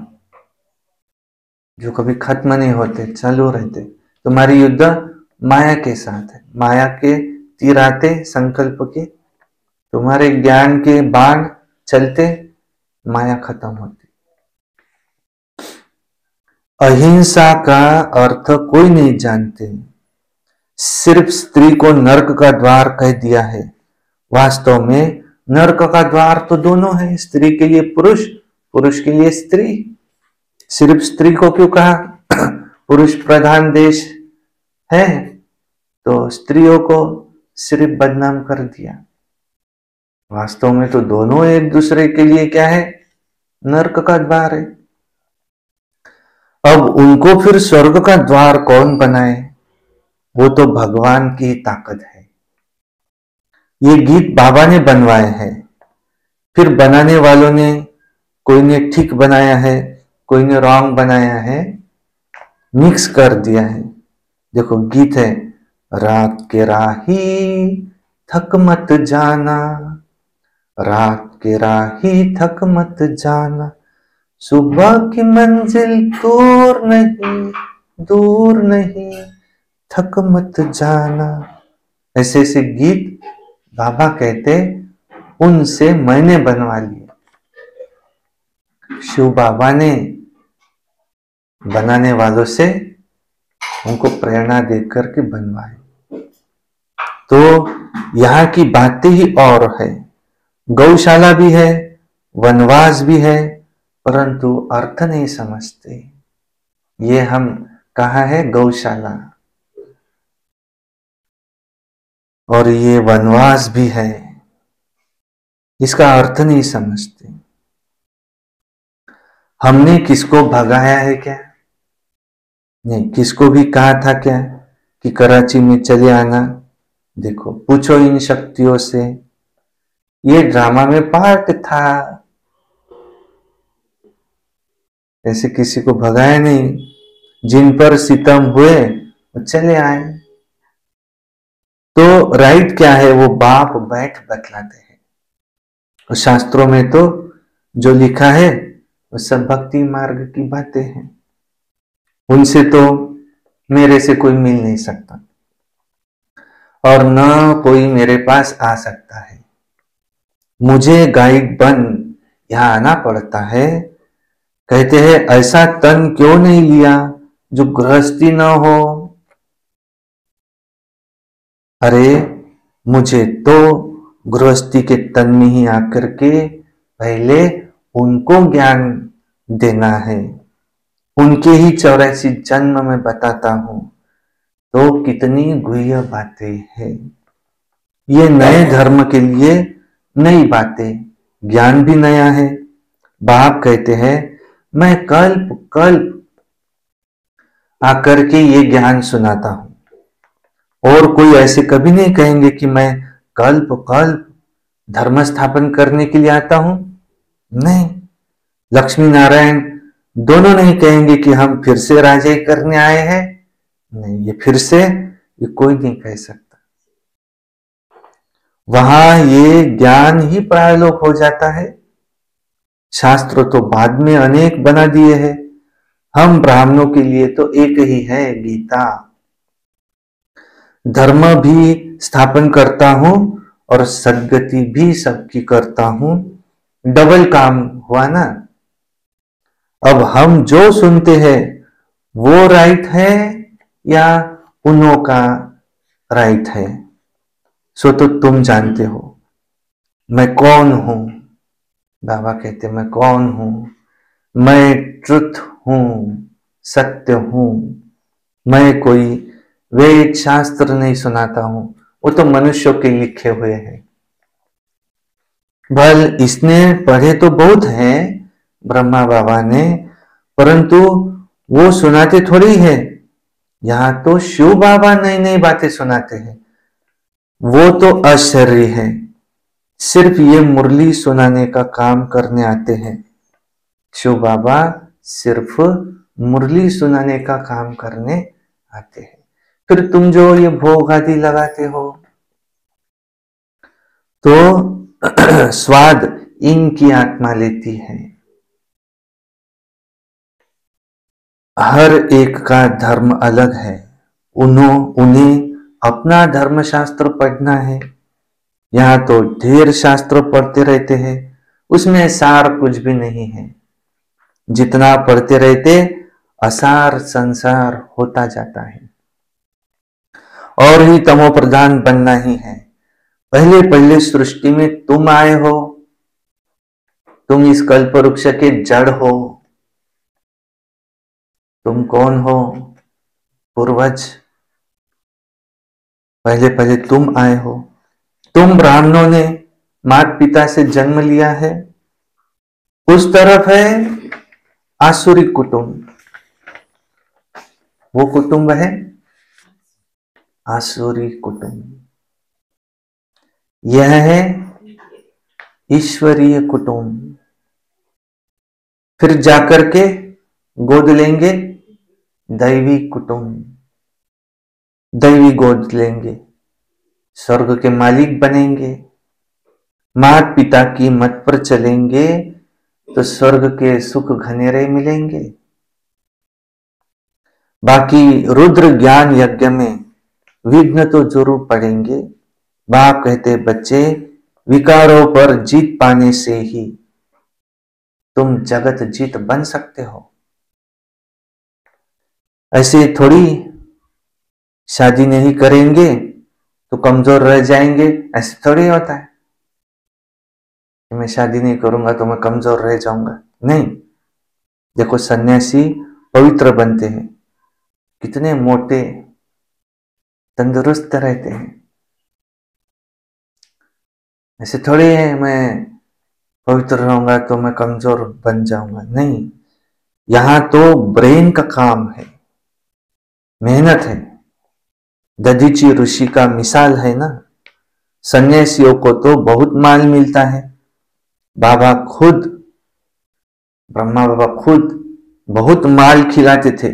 जो कभी खत्म नहीं होते, चालू रहते। तुम्हारी युद्ध माया के साथ है, माया के तीर आते संकल्प के, तुम्हारे ज्ञान के बाण चलते, माया खत्म होती। अहिंसा का अर्थ कोई नहीं जानते, सिर्फ स्त्री को नरक का द्वार कह दिया है। वास्तव में नरक का द्वार तो दोनों है, स्त्री के लिए पुरुष, पुरुष के लिए स्त्री। सिर्फ स्त्री को क्यों कहा? पुरुष प्रधान देश है तो स्त्रियों को सिर्फ बदनाम कर दिया। वास्तव में तो दोनों एक दूसरे के लिए क्या है? नरक का द्वार है। अब उनको फिर स्वर्ग का द्वार कौन बनाए? वो तो भगवान की ताकत है। ये गीत बाबा ने बनवाए हैं, फिर बनाने वालों ने, कोई ने ठीक बनाया है, कोई ने रॉन्ग बनाया है, मिक्स कर दिया है। देखो गीत है, रात के राही थक मत जाना, रात के राही थक मत जाना, सुबह की मंजिल दूर नहीं, दूर नहीं, थक मत जाना। ऐसे ऐसे गीत बाबा कहते, उनसे मैंने बनवा लिए। शिव बाबा ने बनाने वालों से उनको प्रेरणा देकर के बनवाए। तो यहाँ की बातें ही और है, गौशाला भी है, वनवास भी है, परंतु अर्थ नहीं समझते। ये हम कहा है गौशाला, और ये वनवास भी है, इसका अर्थ नहीं समझते। हमने किसको भगाया है क्या? नहीं। किसको भी कहा था क्या कि कराची में चले आना? देखो पूछो इन शक्तियों से, ये ड्रामा में पार्ट था, ऐसे किसी को भगाया नहीं। जिन पर सितम हुए वो चले आए। तो राइट क्या है? वो बाप बैठ बतलाते हैं। और शास्त्रों में तो जो लिखा है वो सब भक्ति मार्ग की बातें हैं, उनसे तो मेरे से कोई मिल नहीं सकता और न कोई मेरे पास आ सकता है। मुझे गाइड बन यहां आना पड़ता है। कहते हैं ऐसा तन क्यों नहीं लिया जो गृहस्थी न हो? अरे मुझे तो गृहस्थी के तन में ही आकर के पहले उनको ज्ञान देना है। उनके ही 84 जन्म में बताता हूं, तो कितनी गुह्य बातें हैं। ये नए धर्म के लिए नई बातें, ज्ञान भी नया है। बाप कहते हैं मैं कल्प कल्प आकर के ये ज्ञान सुनाता हूं, और कोई ऐसे कभी नहीं कहेंगे कि मैं कल्प कल्प धर्म स्थापन करने के लिए आता हूं। नहीं। लक्ष्मी नारायण दोनों नहीं कहेंगे कि हम फिर से राजाई करने आए हैं। नहीं, ये फिर से ये कोई नहीं कह सकता। वहां ये ज्ञान ही प्रायलोक हो जाता है। शास्त्र तो बाद में अनेक बना दिए हैं, हम ब्राह्मणों के लिए तो एक ही है गीता। धर्म भी स्थापन करता हूं और सद्गति भी सबकी करता हूं। डबल काम हुआ ना। अब हम जो सुनते हैं वो राइट है या उन्हों का राइट है, सो तो तुम जानते हो। मैं कौन हूं? बाबा कहते मैं कौन हूं? मैं ट्रुथ हूं, सत्य हूं। मैं कोई वेद शास्त्र नहीं सुनाता हूं, वो तो मनुष्यों के लिखे हुए हैं। भल इसने पढ़े तो बहुत हैं ब्रह्मा बाबा ने, परंतु वो सुनाते थोड़ी है। यहां तो शिव बाबा नई नई बातें सुनाते हैं। वो तो आश्चर्य है, सिर्फ ये मुरली सुनाने का काम करने आते हैं। शिव बाबा सिर्फ मुरली सुनाने का काम करने आते हैं। फिर तुम जो ये भोग आदि लगाते हो तो स्वाद इनकी आत्मा लेती है। हर एक का धर्म अलग है। उन्हें अपना धर्मशास्त्र पढ़ना है। यहाँ तो ढेर शास्त्र पढ़ते रहते हैं, उसमें सार कुछ भी नहीं है। जितना पढ़ते रहते असार संसार होता जाता है। और ही तमो प्रधान बनना ही है। पहले पहले सृष्टि में तुम आए हो, तुम इस कल्प वृक्ष के जड़ हो। तुम कौन हो? पूर्वज। पहले पहले तुम आए हो। तुम ब्राह्मणों ने माता पिता से जन्म लिया है। उस तरफ है आसुरी कुटुंब, वो कुटुंब है आसुरी कुटुंब। यह है ईश्वरीय कुटुंब। फिर जाकर के गोद लेंगे दैवी कुटुंब, दैवी गोद लेंगे, स्वर्ग के मालिक बनेंगे। माता पिता की मत पर चलेंगे तो स्वर्ग के सुख घनेरे मिलेंगे। बाकी रुद्र ज्ञान यज्ञ में विघ्न तो जरूर पड़ेंगे। बाप कहते बच्चे, विकारों पर जीत पाने से ही तुम जगत जीत बन सकते हो। ऐसे थोड़ी शादी नहीं करेंगे तो कमजोर रह जाएंगे, ऐसे थोड़ी होता है कि मैं शादी नहीं करूंगा तो मैं कमजोर रह जाऊंगा। नहीं, देखो सन्यासी पवित्र बनते हैं, कितने मोटे तंदुरुस्त रहते हैं। ऐसे थोड़ी है मैं पवित्र रहूंगा तो मैं कमजोर बन जाऊंगा। नहीं, यहां तो ब्रेन का काम है, मेहनत है। दधीची ऋषि का मिसाल है ना। सन्यासियों को तो बहुत माल मिलता है। बाबा खुद, ब्रह्मा बाबा खुद बहुत माल खिलाते थे।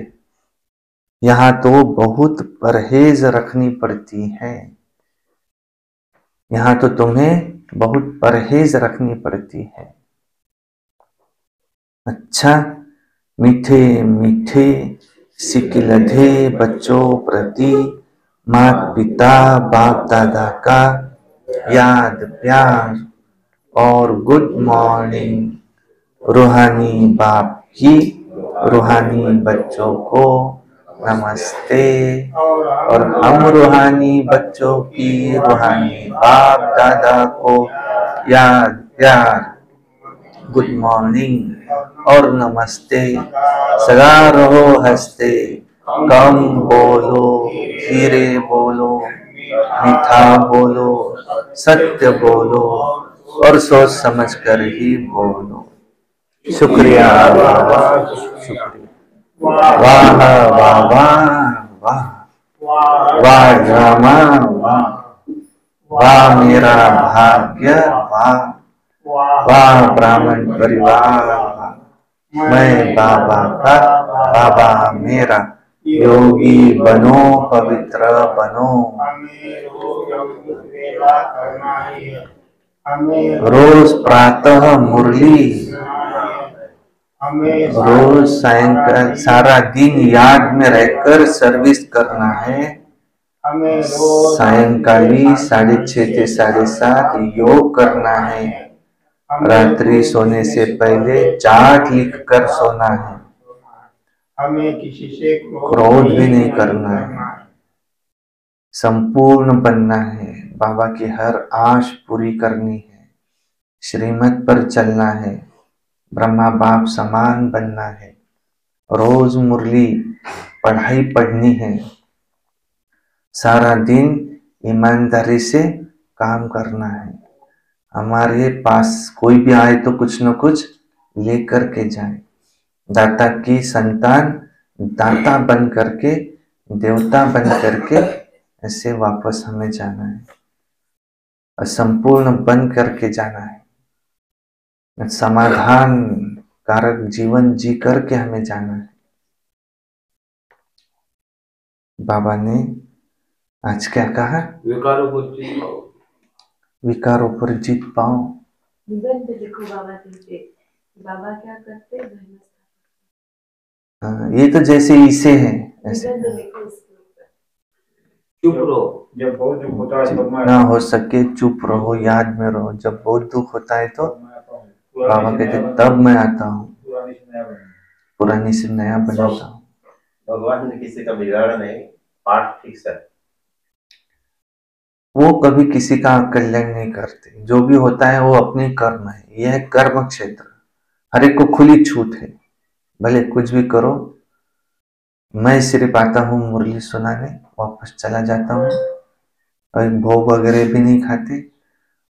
यहां तो बहुत परहेज रखनी पड़ती है। यहां तो तुम्हें बहुत परहेज रखनी पड़ती है। अच्छा, मीठे मीठे सिकिलधे बच्चों प्रति माता पिता बाप दादा का याद प्यार और गुड मॉर्निंग। रूहानी बाप की रूहानी बच्चों को नमस्ते। और हम रूहानी बच्चों की रूहानी बाप दादा को याद प्यार, गुड मॉर्निंग और नमस्ते। सदा रहो हंसते, कम बोलो, धीरे बोलो, मीठा बोलो, सत्य बोलो और सोच समझ कर ही बोलो। शुक्रिया बाबा, शुक्रिया। वाह वाह वाह वाह, वाह ड्रामा वाह, वाह मेरा भाग्य वाह, वाह ब्राह्मण परिवार वाह। मैं बाबा का, बाबा मेरा। योगी बनो, पवित्र बनो। रोज प्रातः मुरली, रोज सायंकाल सारा दिन याद में रहकर सर्विस करना है। सायंकाली 6:30 से 7:30 योग करना है। रात्रि सोने से पहले चार्ट लिख कर सोना है। हमें किसी से क्रोध भी नहीं करना है। संपूर्ण बनना है। बाबा की हर आश पूरी करनी है। श्रीमत पर चलना है। ब्रह्मा बाप समान बनना है। रोज मुरली पढ़ाई पढ़नी है। सारा दिन ईमानदारी से काम करना है। हमारे पास कोई भी आए तो कुछ न कुछ लेकर के जाए। दाता की संतान दाता बन करके, देवता बन करके ऐसे वापस हमें जाना है और संपूर्ण बन करके जाना है। समाधान कारक जीवन जी करके हमें जाना है। बाबा ने आज क्या कहा? विकारों पर जीत पाओ। जीवन पे देखो बाबा कहते, बाबा क्या करते हैं? हाँ, ये तो जैसे इसे है ऐसे। चुप रहो जब बहुत दुख होता है, जितना हो सके चुप रहो, याद में रहो। जब बहुत दुख होता है तो बाबा कहते तब मैं आता हूँ, पुरानी से नया बनाता हूँ। भगवान ने किसी का बिगाड़ा नहीं, पाठ फिक्स है। वो कभी किसी का कल्याण नहीं करते। जो भी होता है वो अपने कर्म है। यह है कर्म क्षेत्र। हर एक को खुली छूट है, भले कुछ भी करो। मैं सिर्फ आता हूँ मुरली सुनाने, वापस चला जाता हूँ और भोग वगैरह भी नहीं खाते।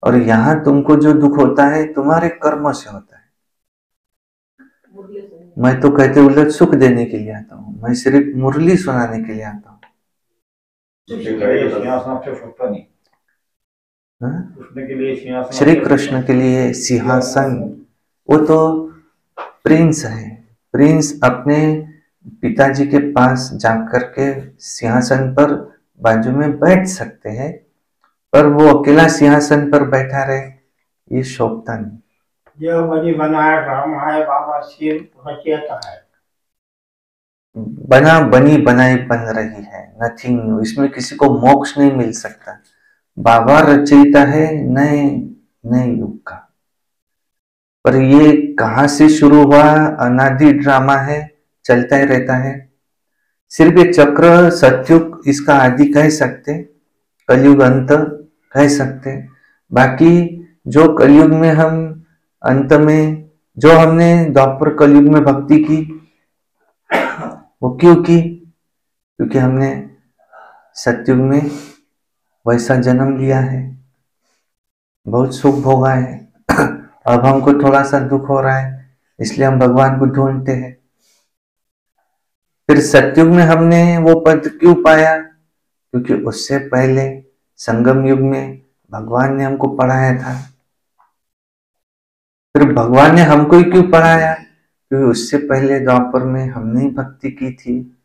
और यहाँ तुमको जो दुख होता है तुम्हारे कर्मों से होता है। मैं तो कहते उल्लेख सुख देने के लिए आता हूँ, मैं सिर्फ मुरली सुनाने के लिए आता हूँ। श्री कृष्ण के लिए सिंहासन, वो तो प्रिंस है। प्रिंस अपने पिताजी के पास जाकर के सिंहासन पर बाजू में बैठ सकते हैं, पर वो अकेला सिंहासन पर बैठा रहे, ये शोभता नहीं। यह बनी बनाया ड्रामा है, बाबा सिर्फ रचयिता है। बना बनी बनाई बन रही है, नथिंग न्यू। इसमें किसी को मोक्ष नहीं मिल सकता। बाबा रचयिता है नए नए युग का। पर ये कहां से शुरू हुआ? अनादि ड्रामा है, चलता ही रहता है। सिर्फ एक चक्र सतयुग इसका आदि कह सकते, कलयुग अंत कह सकते। बाकी जो कलयुग में हम अंत में, जो हमने द्वापर कलयुग में भक्ति की, वो क्यों की? क्योंकि हमने सतयुग में वैसा जन्म लिया है, बहुत सुख भोगा है। अब हमको थोड़ा सा दुख हो रहा है, इसलिए हम भगवान को ढूंढते हैं। फिर सतयुग में हमने वो पद क्यों पाया? क्योंकि उससे पहले संगम युग में भगवान ने हमको पढ़ाया था। फिर भगवान ने हमको ही क्यों पढ़ाया? क्योंकि उससे पहले द्वापर में हमने ही भक्ति की थी।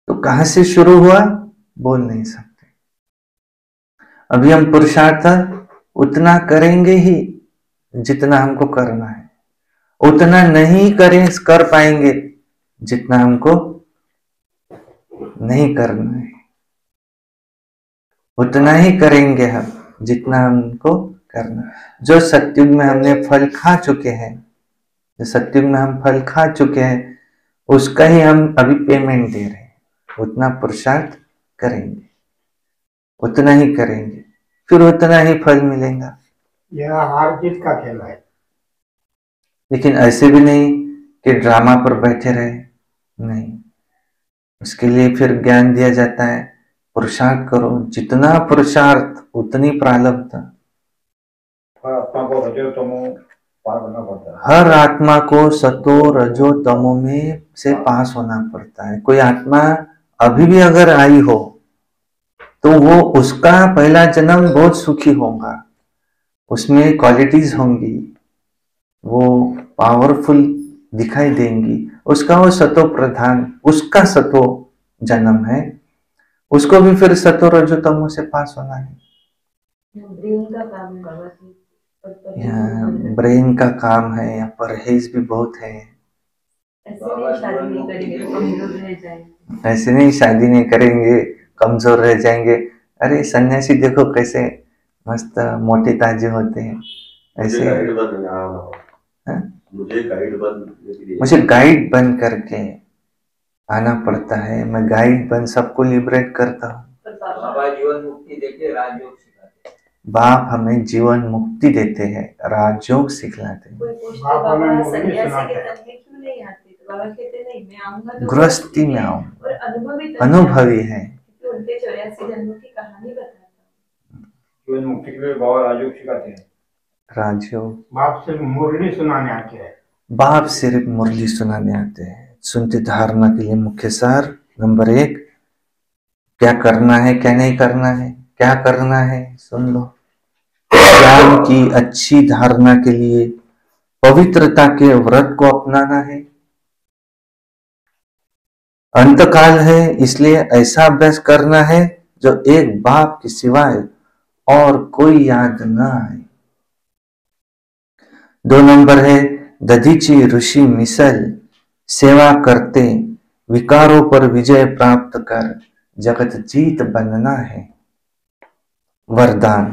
तो कहां से शुरू हुआ बोल नहीं सकते। अभी हम पुरुषार्थ उतना करेंगे ही जितना हमको करना है, उतना नहीं कर पाएंगे जितना हमको नहीं करना है। उतना ही करेंगे हम जितना हमको करना है। जो सतयुग में हमने फल खा चुके हैं, जो सतयुग में हम फल खा चुके हैं, उसका ही हम अभी पेमेंट दे रहे हैं। उतना पुरुषार्थ करेंगे, उतना ही करेंगे, फिर उतना ही फल मिलेगा। यह हार जीत का खेल है। लेकिन ऐसे भी नहीं कि ड्रामा पर बैठे रहे, नहीं। उसके लिए फिर ज्ञान दिया जाता है, पुरुषार्थ करो। जितना पुरुषार्थ उतनी प्रारब्ध। आत्मा को रजो तमो पार करना पड़ता है। हर आत्मा को सतो रजो तमो में से पास होना पड़ता है। कोई आत्मा अभी भी अगर आई हो तो वो उसका पहला जन्म बहुत सुखी होगा, उसमें क्वालिटीज होंगी, वो पावरफुल दिखाई देंगी। उसका वो सतो प्रधान, उसका सतो जन्म है, उसको भी फिर सतो रजो तमो से पास होना है। ब्रेन का काम है, या परहेज भी बहुत है। ऐसे नहीं शादी नहीं करेंगे कमजोर रह जाएंगे। अरे सन्यासी देखो कैसे मस्त मोटे ताजे होते हैं, ऐसे गाइड बन हाँ? मुझे गाइड बनने के लिए मुझे गाइड बन करके आना पड़ता है। मैं गाइड बन सबको लिबरेट करता हूँ। बाबा जीवन मुक्ति देके राजयोग सिखाते हैं। बाप हमें जीवन मुक्ति देते हैं, राजयोग सिखलाते हैं। कोई पूछते बाबा बाबा ने मुरली सन्यासी सुनाते के हैं। तन में क्यों नहीं आते, तो बाबा कहते नहीं, मैं आऊंगा तो गृहस्थी में आऊं, और अनुभवी तन में अनुभवी आऊंगा, है। क्योंकि उनके 84 जन्मों की कहानी बताता हूँ। जीवन मुक्ति के लिए बाबा राजयोग सिखाते हैं। राजयोग बाप सिर्फ मुरली सुनाने आते हैं। बाप सिर्फ मुरली सुनाने आते हैं। सुनते धारणा के लिए मुख्य सार नंबर 1, क्या करना है क्या नहीं करना है। क्या करना है सुन लो। ज्ञान की अच्छी धारणा के लिए पवित्रता के व्रत को अपनाना है। अंतकाल है इसलिए ऐसा अभ्यास करना है जो एक बाप के सिवाय और कोई याद न आए। 2 नंबर है दधीची ऋषि मिसल सेवा करते विकारों पर विजय प्राप्त कर जगत जीत बनना है। वरदान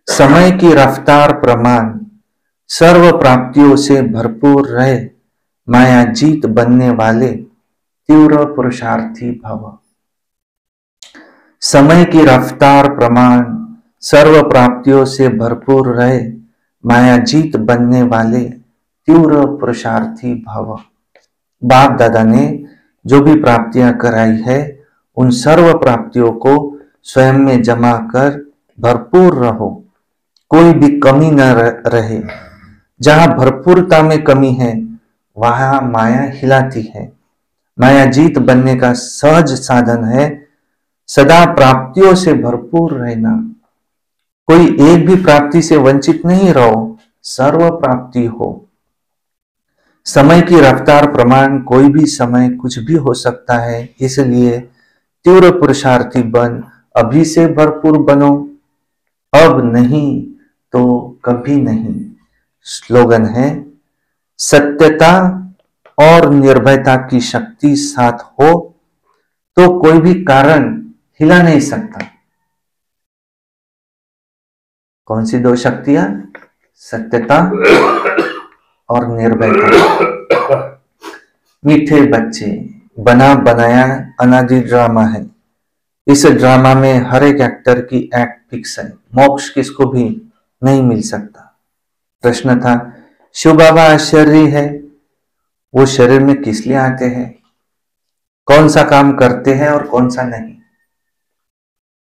समय की रफ्तार प्रमाण सर्व प्राप्तियों से भरपूर रहे, माया जीत बनने वाले तीव्र पुरुषार्थी भव। समय की रफ्तार प्रमाण सर्व प्राप्तियों से भरपूर रहे, माया जीत बनने वाले तीव्र पुरुषार्थी भव। बाप दादा ने जो भी प्राप्तियां कराई है उन सर्व प्राप्तियों को स्वयं में जमा कर भरपूर रहो, कोई भी कमी न रहे। जहां भरपूरता में कमी है वहां माया हिलाती है। माया जीत बनने का सहज साधन है सदा प्राप्तियों से भरपूर रहना। कोई एक भी प्राप्ति से वंचित नहीं रहो, सर्व प्राप्ति हो। समय की रफ्तार प्रमाण कोई भी समय कुछ भी हो सकता है, इसलिए तीव्र पुरुषार्थी बन अभी से भरपूर बनो, अब नहीं तो कभी नहीं। स्लोगन है सत्यता और निर्भयता की शक्ति साथ हो तो कोई भी कारण हिला नहीं सकता। कौन सी 2 शक्तियां? सत्यता और निर्भयता। मीठे बच्चे बना बनाया अनादि ड्रामा है। इस ड्रामा में हर एक एक्टर की एक्ट फिक्स है, मोक्ष किसको भी नहीं मिल सकता। प्रश्न था शिव बाबा आश्चर्य है, वो शरीर में किस लिए आते हैं, कौन सा काम करते हैं और कौन सा नहीं।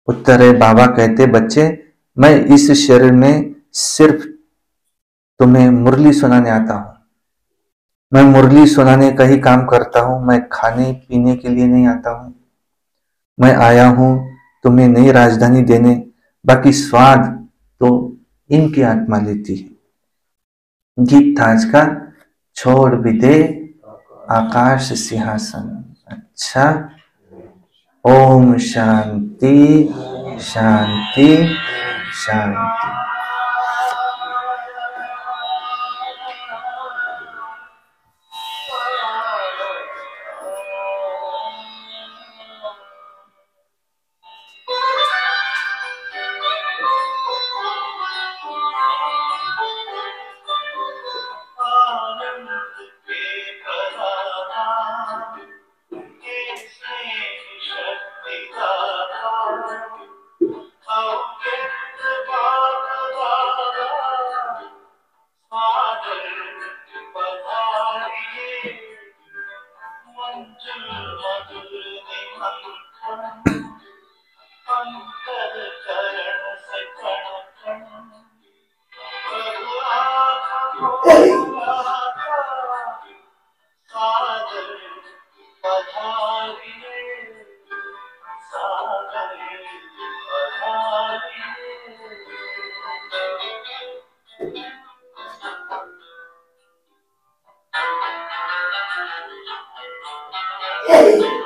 उत्तर है बाबा कहते बच्चे मैं इस शरीर में सिर्फ तुम्हें मुरली सुनाने आता हूं। मैं मुरली सुनाने का ही काम करता हूं, मैं खाने पीने के लिए नहीं आता हूं। मैं आया हूं तुम्हें नई राजधानी देने, बाकी स्वाद तो इनकी आत्मा लेती है। गीत था आज का, छोड़ भी दे आकाश सिंहासन। अच्छा, ओम शांति शांति शांति। Hey!